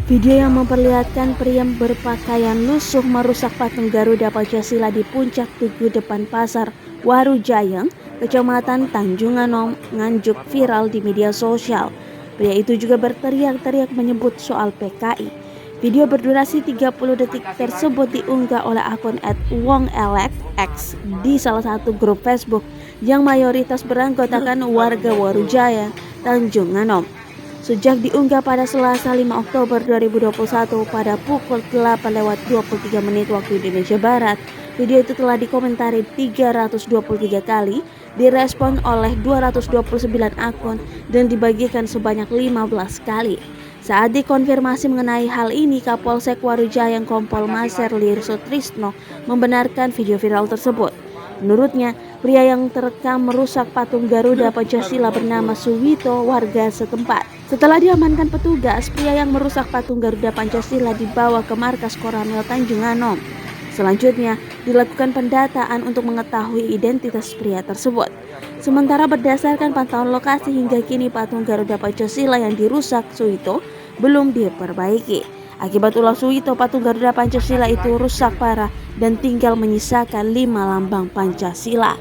Video yang memperlihatkan pria berpakaian lusuh merusak patung Garuda Pancasila di puncak Tugu depan Pasar Warujayang, Kecamatan Tanjung Anom, Nganjuk viral di media sosial. Pria itu juga berteriak-teriak menyebut soal PKI. Video berdurasi 30 detik tersebut diunggah oleh akun @wongelek_x di salah satu grup Facebook yang mayoritas beranggotakan warga Warujaya, Tanjung Anom. Sejak diunggah pada Selasa 5 Oktober 2021 pada pukul 8:23 waktu Indonesia Barat, video itu telah dikomentari 323 kali, direspon oleh 229 akun, dan dibagikan sebanyak 15 kali. Saat dikonfirmasi mengenai hal ini, Kapolsek Warujayang Kompol Maser Lirsotrisno membenarkan video viral tersebut. Menurutnya, pria yang terekam merusak patung Garuda Pancasila bernama Suwito, warga setempat. Setelah diamankan petugas, pria yang merusak patung Garuda Pancasila dibawa ke markas Koramil Tanjung Anom. Selanjutnya, dilakukan pendataan untuk mengetahui identitas pria tersebut. Sementara berdasarkan pantauan lokasi hingga kini patung Garuda Pancasila yang dirusak Suwito belum diperbaiki. Akibat ulah Suwito, patung Garuda Pancasila itu rusak parah dan tinggal menyisakan 5 lambang Pancasila.